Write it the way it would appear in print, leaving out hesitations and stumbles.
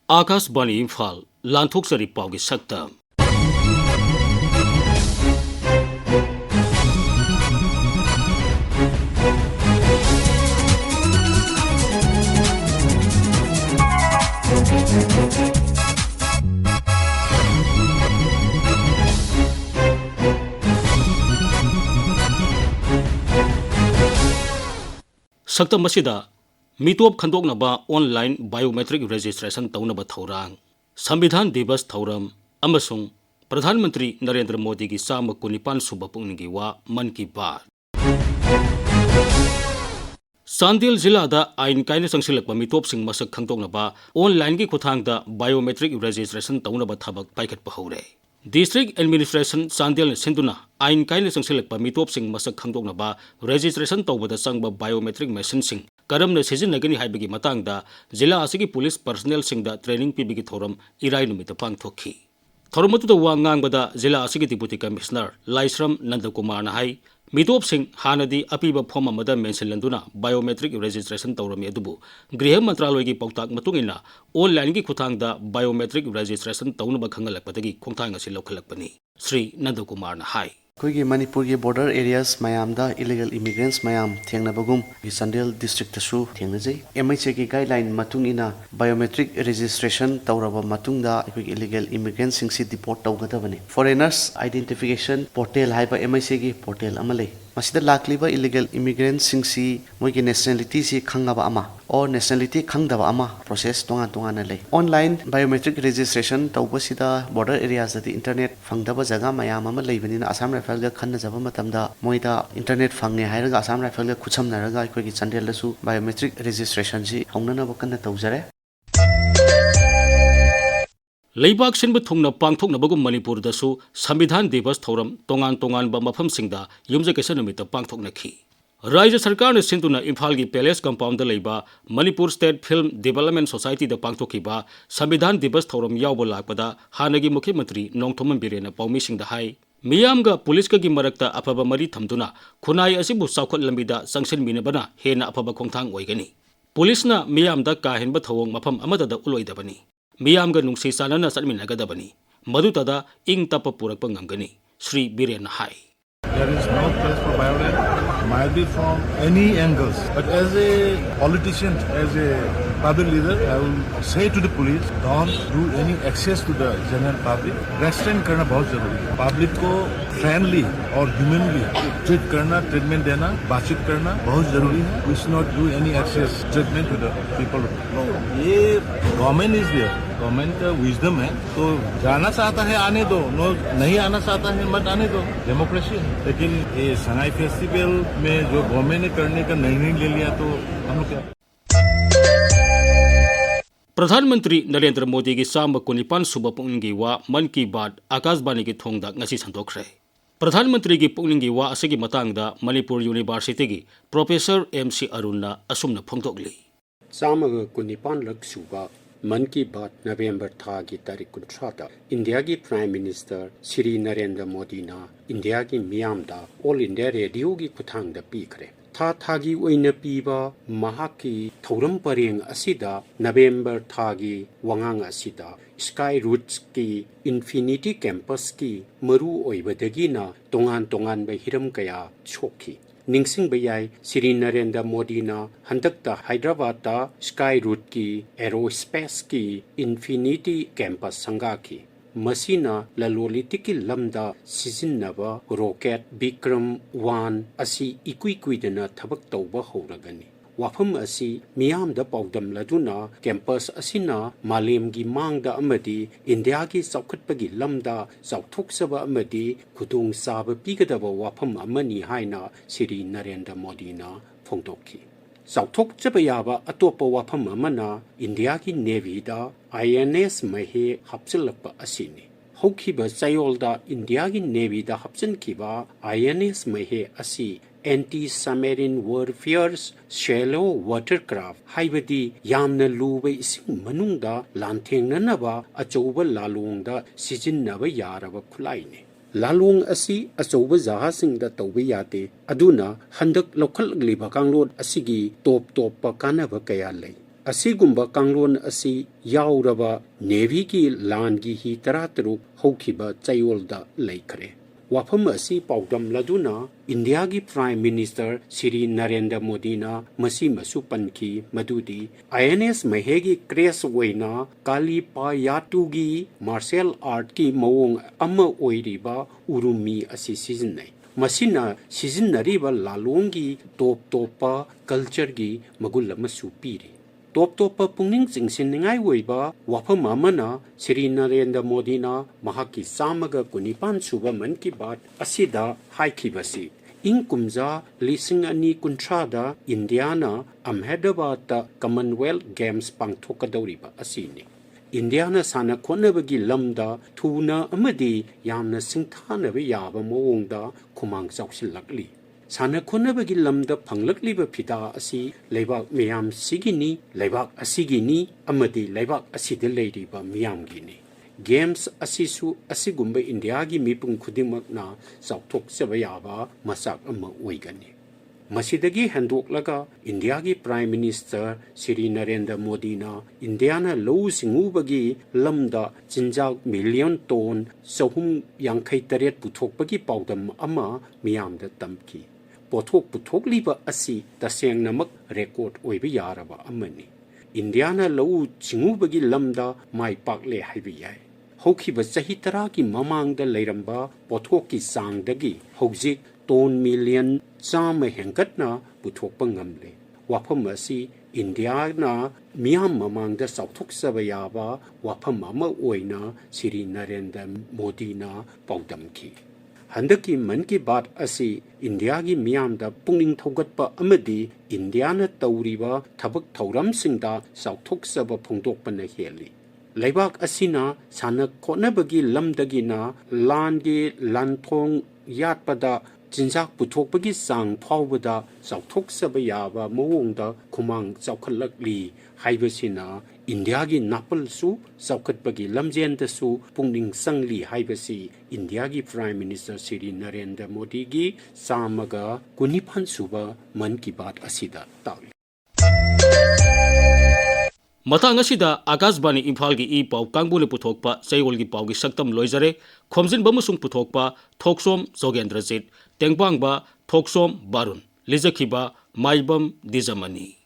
Akashbani Imphal Lanthokchari Paugi Saktam Saktam masida Mitop Khandoknaba online biometric registration taunaba thaurang Sambidhan Divas thauram amasung Pradhan Mantri Narendra Modi gi sama kunipan suba pungningi wa man ki baat Sandil Zilla da ain kaina sangsilakpa mitop sing masak khangdoknaba online gi khuthangda biometric registration taunaba thabak paikhatpa hore District Administration Sandil Sinduna ain kaina sangsilakpa mitop sing masak khangdoknaba registration tawbada sangba biometric machine sing karamna sizinagani haibagi matangda jila asigi police personnel singda training pibigi thoram irai numita pangthokhi thormatu da wangangbada jila asigi deputy commissioner Laisram Nandakumar na hai mitop sing hanadi apiba form amada mentionlanduna biometric registration tawrami adubu griha mantraloy gi pautak matungina online gi khuthangda biometric registration tawnaba khangalakpadagi khongthang asi lokhalakpani Sri Nandakumar na hai Kuigi Manipur ki border areas mayamda illegal immigrants mayam thengnabagum gi Sandel district tasu thengnajai MHA ki guideline matungina biometric registration tawraba matungda kuigi illegal immigrants sing si deport tawgadabani foreigners identification portal haiba MHA ki portal amale masida lakliba illegal immigrants sing si moigi nationality si khangaba ama or nationality khangdaba ama process tonga na lei online biometric registration tawbasida border areas da internet phangdaba jaga mayam ama leibani na Assam Rifle ga khanna jaba matamda moida internet phangne hairaga Assam Rifle ga khuchamnaraga aikogi Chandel dasu biometric registration si hongnana bakanna tawjare Leibak sinbu thungna pangthoknabagum Manipur dasu Sambidhan Divas thoram tongan ba mafam singda yumja kaisa numita pangthoknakhi Raja Sarkar ne sintuna Imphal gi Palace compound da leiba Manipur State Film Development Society da pangthokhiba Sambidhan Divas thoram yawba lakpada hanagi Mukhi Mantri Nongthoman Birena paumi singda hai Miyamga police ka gi marakta afaba mari thamduna khunai asibu saukhot lambida sangsin minabana hena afaba khongthang oigani police na miyamda kahenba thawong mafam amada da uloidabani Miyamga nungsi sanana satminagadabani madutada ing tapa purakpa ngamgani Sri Biren hai There is no place for violence, might be from any angles. But as a politician, as a public leader, I will say to the police, don't do any access to the general public. Restraint करना बहुत जरूरी है. Public को friendly और humanly treat करना, treatment देना, बातचीत करना बहुत जरूरी है. We should not do any access treatment to the people. No, ये government is there. गवर्नमेंट का विजडम है तो जाना चाहता है आने दो नो नहीं आना चाहता है मत आने दो डेमोक्रेसी है लेकिन ये सनाई फेस्टिवल में जो गवर्नमेंट ने करने का निर्णय ले लिया तो हम लोग क्या प्रधानमंत्री नरेंद्र मोदी की साम कुनिपान सुबह पुंगी वा मन की बात आकाशवाणी की थोंगदा ngasi संदोखरे प्रधानमंत्री की पुंगी वा असगी मतंगदा मणिपुर यूनिवर्सिटी की प्रोफेसर MC अरुणा असुमना फोंगदोगली सामग कुनिपान लक सुबह मन की बात नवंबर था की तारीख 13 इंडिया की प्राइम मिनिस्टर श्री नरेंद्र मोदी ना इंडिया की मियामदा ऑल इंडिया रेडियो की खुथांगदा पीखरे था थागी ओइना पीबा महाकी थौरम परेंग असिदा नवंबर थागी वंगांग असिदा स्काई रूट्स की इन्फिनिटी कैंपस की मरु ओइबदगी ना तोंगान बे हिरम कया छोखी निंगसिंग बयाई श्री नरेंद्र मोदी ना हंदकता हैदराबाद स्काई रूट की एरोस्पेस की इन्फिनिटी कैंपस संगा की मसीना ललोलिटी की लमदा सिजिन्नबा रॉकेट विक्रम 1 असी इक्विक्विदना थबक तौबा होरगनी वाफम असी मियामदा पौदम लदुना कैंपस असिना मालेमगी मांगदा अमदी इंडिया की चौखटपगी लमदा चौथोक्सबा अमदी खुदुंग साब पीगदबा वाफम अमनी हाइना श्री नरेंद्र मोदी ना फोंदोखी चौथोक्चबा याबा अतोप वाफम अमना इंडिया की नेवीदा INS महे हपचलपा असिनी हौखिबा चायोलदा इंडिया की नेवीदा हपचनखिबा INS महे असी anti-submarine warfare's shallow watercraft haibadi yamna luba ising manungda lanthengnanaba achouba lalongda sijinnaba yaraba khulaine lalong asi achouba jahasingda tawbe yate aduna handak lokhal liba kanglod asigi top pa kanaba kaya lei ꯑꯁꯤꯒꯨꯝꯕ ꯀꯥꯡꯂꯣꯟ ꯑꯁꯤ ꯌꯥꯎꯔꯕ ꯅꯦꯚꯤꯒꯤ ꯂꯥꯟꯒꯤ ꯍꯤ 13 ꯍꯧꯈꯤꯕ ꯆꯌꯣꯜꯗ ꯂꯩꯈ꯭ꯔꯦ꯫ ꯋꯥꯐꯝ ꯑꯁꯤ ꯄꯥꯎꯗꯝꯂꯗꯨꯅ ꯏꯟꯗꯤꯌꯥꯒꯤ ꯄ꯭ꯔꯥꯏꯝ ꯃꯤꯅꯤꯁꯇꯔ ꯁ꯭ꯔꯤ ꯅꯔꯦꯟꯗ꯭ꯔ ꯃꯣꯗꯤꯅ ꯃꯁꯤꯃꯁꯨ ꯄꯟꯈꯤ ꯃꯗꯨꯗꯤ INS ꯃꯍꯦꯒꯤ ꯀ꯭ꯔꯦꯁ ꯑꯣꯏꯅ ꯀꯥꯂꯤꯄꯥꯌꯥꯇꯨꯒꯤ ꯃꯥꯔꯁꯦꯜ ꯑꯥꯔꯠꯀꯤ ꯃꯑꯣꯡ ꯑꯃ ꯑꯣꯏꯔꯤꯕ ꯎꯔꯨꯃꯤ ꯑꯁꯤ ꯁꯤꯖꯤꯟꯅꯩ꯫ ꯃꯁꯤꯅ ꯁꯤꯖꯤꯟꯅꯔꯤꯕ ꯂꯥꯂꯣꯡꯒꯤ ꯇꯣꯞ ꯇꯣꯞꯄ ꯀꯜꯆꯔꯒꯤ ꯃꯒꯨꯟ ꯑꯃꯁꯨ ꯄꯤꯔꯤ꯫ ꯇꯣꯞ ꯇꯣꯞꯄ ꯄꯨꯛꯅꯤꯡ ꯆꯤꯡꯁꯤꯟꯅꯤꯡꯉꯥꯏ ꯑꯣꯏꯕ ꯋꯥꯐꯝ ꯑꯃꯅ ꯁ꯭ꯔꯤ ꯅꯔꯦꯟꯗ꯭ꯔ ꯃꯣꯗꯤꯅ ꯃꯍꯥꯛꯀꯤ 119 ꯁꯨꯕ ꯃꯟ ꯀꯤ ꯕꯥꯠ ꯑꯁꯤꯗ ꯍꯥꯏꯈꯤꯕꯁꯤ ꯏꯪ ꯀꯨꯝꯖꯥ 2030ꯗ ꯏꯟꯗꯤꯌꯥꯅ ꯑꯍꯃꯦꯗꯥꯕꯥꯗꯇ ꯀꯃꯟꯋꯦꯜꯊ ꯒꯦꯝꯁ ꯄꯥꯡꯊꯣꯛꯀꯗꯧꯔꯤꯕ ꯑꯁꯤꯅꯤ꯫ ꯏꯟꯗꯤꯌꯥꯅ ꯁꯥꯟꯅ ꯈꯣꯠꯅꯕꯒꯤ ꯂꯝꯗ ꯊꯨꯅ ꯑꯃꯗꯤ ꯌꯥꯝꯅ ꯁꯤꯡꯊꯥꯅꯕ ꯌꯥꯕ ꯃꯑꯣꯡꯗ ꯈꯨꯃꯥꯡ ꯆꯥꯎꯁꯤꯜꯂꯛꯂꯤ꯫ ꯁꯥꯟꯅ ꯈꯣꯠꯅꯕꯒꯤ ꯂꯝꯗ ꯐꯪꯂꯛꯂꯤꯕ ꯐꯤꯗꯥ ꯑꯁꯤ ꯂꯩꯕꯥꯛ ꯃꯌꯥꯝꯁꯤꯒꯤꯅꯤ, ꯂꯩꯕꯥꯛ ꯑꯁꯤꯒꯤꯅꯤ ꯑꯃꯗꯤ ꯂꯩꯕꯥꯛ ꯑꯁꯤꯗ ꯂꯩꯔꯤꯕ ꯃꯤꯌꯥꯝꯒꯤꯅꯤ꯫ ꯒꯦꯝꯁ ꯑꯁꯤꯁꯨ ꯑꯁꯤꯒꯨꯝꯕ ꯏꯟꯗꯤꯌꯥꯒꯤ ꯃꯤꯄꯨꯝ ꯈꯨꯗꯤꯡꯃꯛꯅ ꯆꯥꯎꯊꯣꯛꯆꯕ ꯌꯥꯕ ꯃꯆꯥꯛ ꯑꯃ ꯑꯣꯏꯒꯅꯤ꯫ ꯃꯁꯤꯗꯒꯤ ꯍꯦꯟꯗꯣꯛꯂꯒ ꯏꯟꯗꯤꯌꯥꯒꯤ ꯄ꯭ꯔꯥꯏꯝ ꯃꯤꯅꯤꯁꯇꯔ ꯁ꯭ꯔꯤ ꯅꯔꯦꯟꯗ꯭ꯔ ꯃꯣꯗꯤꯅ ꯏꯟꯗꯤꯌꯥꯅ ꯂꯧꯎ ꯁꯤꯡꯎꯕꯒꯤ ꯂꯝꯗ ꯆꯤꯟꯖꯥꯛ ꯃꯤꯂꯤꯌꯟ ꯇꯣꯟ 358 ꯄꯨꯊꯣꯛꯄꯒꯤ ꯄꯥꯎꯗꯝ ꯑꯃ ꯃꯤꯌꯥꯝꯗ ꯇꯝꯈꯤ꯫ ꯄꯣꯠꯊꯣꯛ ꯄꯨꯊꯣꯛꯂꯤꯕ ꯑꯁꯤ ꯇꯁꯦꯡꯅꯃꯛ ꯔꯦꯀꯣꯔꯗ ꯑꯣꯏꯕ ꯌꯥꯔꯕ ꯑꯃꯅꯤ꯫ ꯏꯟꯗꯤꯌꯥꯅ ꯂꯧꯎ ꯁꯤꯡꯎꯕꯒꯤ ꯂꯝꯗ ꯃꯥꯏ ꯄꯥꯛꯂꯦ ꯍꯥꯏꯕ ꯌꯥꯏ꯫ ꯍꯧꯈꯤꯕ ꯆꯍꯤ 10ꯒꯤ ꯃꯃꯥꯡꯗ ꯂꯩꯔꯝꯕ ꯄꯣꯠꯊꯣꯛꯀꯤ ꯆꯥꯡꯗꯒꯤ ꯍꯧꯖꯤꯛ ꯇꯣꯟ ꯃꯤꯂꯤꯌꯟ 100 ꯍꯦꯟꯒꯠꯅ ꯄꯨꯊꯣꯛꯄ ꯉꯝꯂꯦ꯫ ꯋꯥꯐꯝ ꯑꯁꯤ ꯏꯟꯗꯤꯌꯥꯅ ꯃꯤꯌꯥꯝ ꯃꯃꯥꯡꯗ ꯆꯥꯎꯊꯣꯛꯆꯕ ꯌꯥꯕ ꯋꯥꯐꯝ ꯑꯃ ꯑꯣꯏꯅ ꯁ꯭ꯔꯤ ꯅꯔꯦꯟꯗ꯭ꯔ ꯃꯣꯗꯤꯅ ꯄꯥꯎꯗꯝꯈꯤ꯫ ꯍꯟꯗꯛꯀꯤ ꯃꯟ ꯀꯤ ꯕꯥꯠ ꯑꯁꯤ ꯏꯟꯗꯤꯌꯥꯒꯤ ꯃꯤꯌꯥꯝꯗ ꯄꯨꯛꯅꯤꯡ ꯊꯧꯒꯠꯄ ꯑꯃꯗꯤ ꯏꯟꯗꯤꯌꯥꯅ ꯇꯧꯔꯤꯕ ꯊꯕꯛ ꯊꯧꯔꯝꯁꯤꯡꯗ ꯆꯥꯎꯊꯣꯛꯆꯕ ꯐꯣꯡꯗꯣꯛꯄꯅ ꯍꯦꯜꯂꯤ꯫ ꯂꯩꯕꯥꯛ ꯑꯁꯤꯅ ꯁꯥꯟꯅ ꯈꯣꯠꯅꯕꯒꯤ ꯂꯝꯗꯒꯤꯅ ꯂꯥꯟꯒꯤ ꯂꯥꯟꯊꯣꯡ ꯌꯥꯠꯄꯗ ꯆꯤꯟꯖꯥꯛ ꯄꯨꯊꯣꯛꯄꯒꯤ ꯆꯥꯡ ꯐꯥꯎꯕꯗ ꯆꯥꯎꯊꯣꯛꯆꯕ ꯌꯥꯕ ꯃꯑꯣꯡꯗ ꯈꯨꯃꯥꯡ ꯆꯥꯎꯈꯠꯂꯛꯂꯤ ꯍꯥꯏꯕꯁꯤꯅ ꯏꯟꯗꯤꯌꯥꯒꯤ ꯅꯥꯄꯜꯁꯨ ꯆꯥꯎꯈꯠꯄꯒꯤ ꯂꯝꯖꯦꯟꯗꯁꯨ ꯄꯨꯛꯅꯤꯡ ꯆꯪꯂꯤ ꯍꯥꯏꯕꯁꯤ ꯏꯟꯗꯤꯌꯥꯒꯤ ꯄ꯭ꯔꯥꯏꯝ ꯃꯤꯅꯤꯁꯇꯔ ꯁ꯭ꯔꯤ ꯅꯔꯦꯟꯗ꯭ꯔ ꯃꯣꯗꯤꯒꯤ 119 ꯁꯨꯕ ꯃꯟ ꯀꯤ ꯕꯥꯠ ꯑꯁꯤꯗ ꯇꯥꯛꯂꯤ꯫ ꯃꯇꯥꯡ ꯑꯁꯤꯗ ꯑꯀꯥꯁꯕꯥꯅꯤ ꯏꯝꯐꯥꯜꯒꯤ ꯏ ꯄꯥꯎ ꯀꯥꯡꯕꯨꯅ ꯄꯨꯊꯣꯛꯄ ꯆꯌꯣꯜꯒꯤ ꯄꯥꯎꯒꯤ ꯁꯛꯇꯝ ꯂꯣꯏꯖꯔꯦ꯫ ꯈꯣꯝꯖꯤꯟꯕ ꯑꯃꯁꯨꯡ ꯄꯨꯊꯣꯛꯄ ꯊꯣꯛꯆꯣꯝ ꯖꯣꯒꯦꯟꯗ꯭ꯔꯖꯤꯠ, ꯇꯦꯡꯕꯥꯡꯕ ꯊꯣꯛꯆꯣꯝ ꯕꯥꯔꯨꯟ, ꯂꯤꯖꯈꯤꯕ ꯃꯥꯏꯕꯝ ꯗꯤꯖꯃꯅꯤ꯫